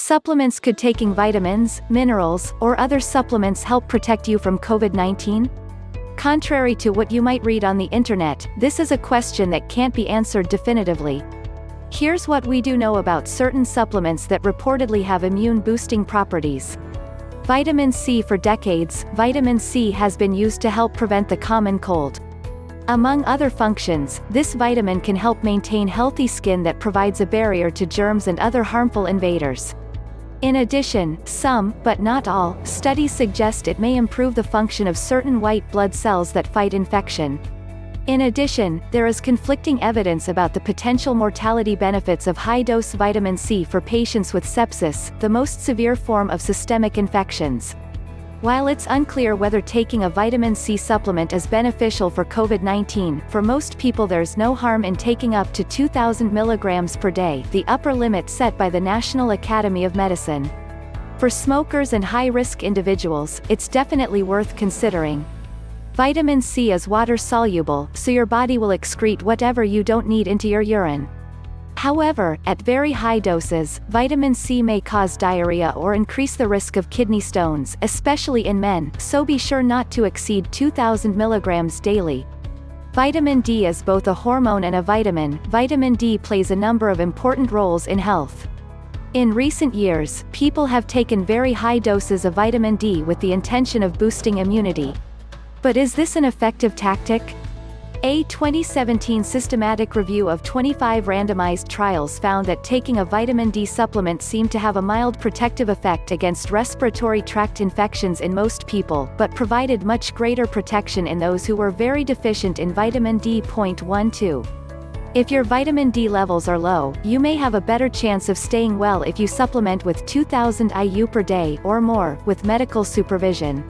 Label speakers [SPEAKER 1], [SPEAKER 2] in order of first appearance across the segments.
[SPEAKER 1] Supplements. Could taking vitamins, minerals, or other supplements help protect you from COVID-19? Contrary to what you might read on the internet, this is a question that can't be answered definitively. Here's what we do know about certain supplements that reportedly have immune-boosting properties. Vitamin C. For decades, vitamin C has been used to help prevent the common cold. Among other functions, this vitamin can help maintain healthy skin that provides a barrier to germs and other harmful invaders. In addition, some, but not all, studies suggest it may improve the function of certain white blood cells that fight infection. In addition, there is conflicting evidence about the potential mortality benefits of high-dose vitamin C for patients with sepsis, the most severe form of systemic infections. While it's unclear whether taking a vitamin C supplement is beneficial for COVID-19, for most people there's no harm in taking up to 2,000 milligrams per day, the upper limit set by the National Academy of Medicine. For smokers and high-risk individuals, it's definitely worth considering. Vitamin C is water-soluble, so your body will excrete whatever you don't need into your urine. However, at very high doses, vitamin C may cause diarrhea or increase the risk of kidney stones, especially in men, so be sure not to exceed 2,000 milligrams daily. Vitamin D is both a hormone and a vitamin. Vitamin D plays a number of important roles in health. In recent years, people have taken very high doses of vitamin D with the intention of boosting immunity. But is this an effective tactic? A 2017 systematic review of 25 randomized trials found that taking a vitamin D supplement seemed to have a mild protective effect against respiratory tract infections in most people, but provided much greater protection in those who were very deficient in vitamin D.12. If your vitamin D levels are low, you may have a better chance of staying well if you supplement with 2,000 IU per day or more, with medical supervision.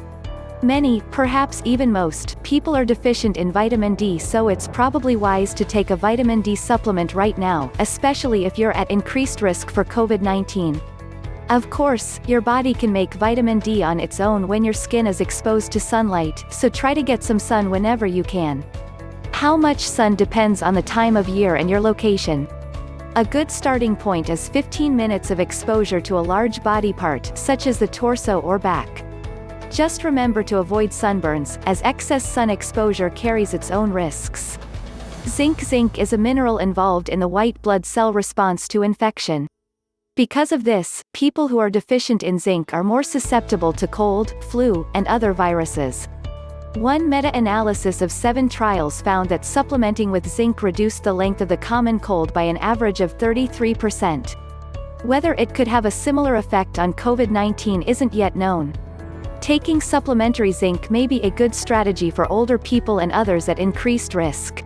[SPEAKER 1] Many, perhaps even most, people are deficient in vitamin D, so it's probably wise to take a vitamin D supplement right now, especially if you're at increased risk for COVID-19. Of course, your body can make vitamin D on its own when your skin is exposed to sunlight, so try to get some sun whenever you can. How much sun depends on the time of year and your location. A good starting point is 15 minutes of exposure to a large body part, such as the torso or back. Just remember to avoid sunburns, as excess sun exposure carries its own risks. Zinc. Zinc is a mineral involved in the white blood cell response to infection. Because of this, people who are deficient in zinc are more susceptible to cold, flu, and other viruses. One meta-analysis of 7 trials found that supplementing with zinc reduced the length of the common cold by an average of 33%. Whether it could have a similar effect on COVID-19 isn't yet known. Taking supplementary zinc may be a good strategy for older people and others at increased risk.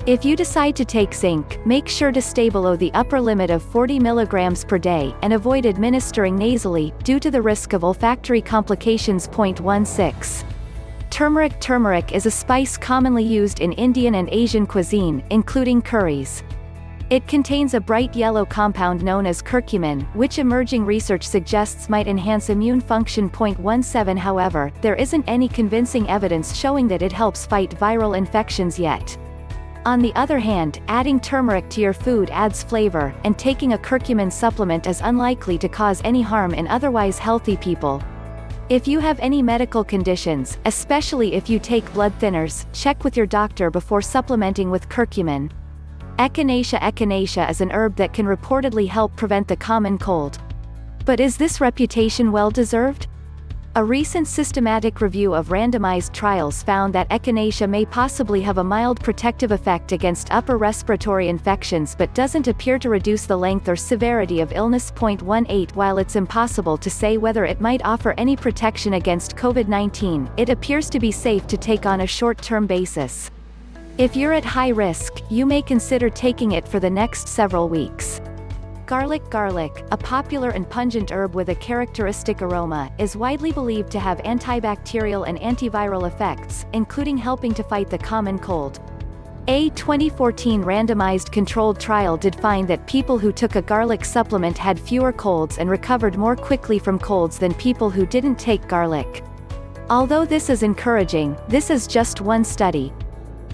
[SPEAKER 1] If you decide to take zinc, make sure to stay below the upper limit of 40 milligrams per day, and avoid administering nasally, due to the risk of olfactory complications. 16. Turmeric. Turmeric is a spice commonly used in Indian and Asian cuisine, including curries. It contains a bright yellow compound known as curcumin, which emerging research suggests might enhance immune function. 17. However, there isn't any convincing evidence showing that it helps fight viral infections yet. On the other hand, adding turmeric to your food adds flavor, and taking a curcumin supplement is unlikely to cause any harm in otherwise healthy people. If you have any medical conditions, especially if you take blood thinners, check with your doctor before supplementing with curcumin. Echinacea. Echinacea is an herb that can reportedly help prevent the common cold. But is this reputation well-deserved? A recent systematic review of randomized trials found that echinacea may possibly have a mild protective effect against upper respiratory infections but doesn't appear to reduce the length or severity of illness. 18. While it's impossible to say whether it might offer any protection against COVID-19, it appears to be safe to take on a short-term basis. If you're at high risk, you may consider taking it for the next several weeks. Garlic. Garlic, a popular and pungent herb with a characteristic aroma, is widely believed to have antibacterial and antiviral effects, including helping to fight the common cold. A 2014 randomized controlled trial did find that people who took a garlic supplement had fewer colds and recovered more quickly from colds than people who didn't take garlic. Although this is encouraging, this is just one study.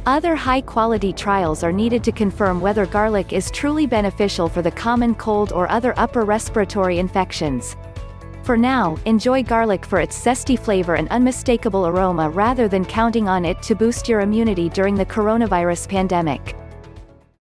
[SPEAKER 1] Other high-quality trials are needed to confirm whether garlic is truly beneficial for the common cold or other upper respiratory infections. For now, enjoy garlic for its zesty flavor and unmistakable aroma rather than counting on it to boost your immunity during the coronavirus pandemic.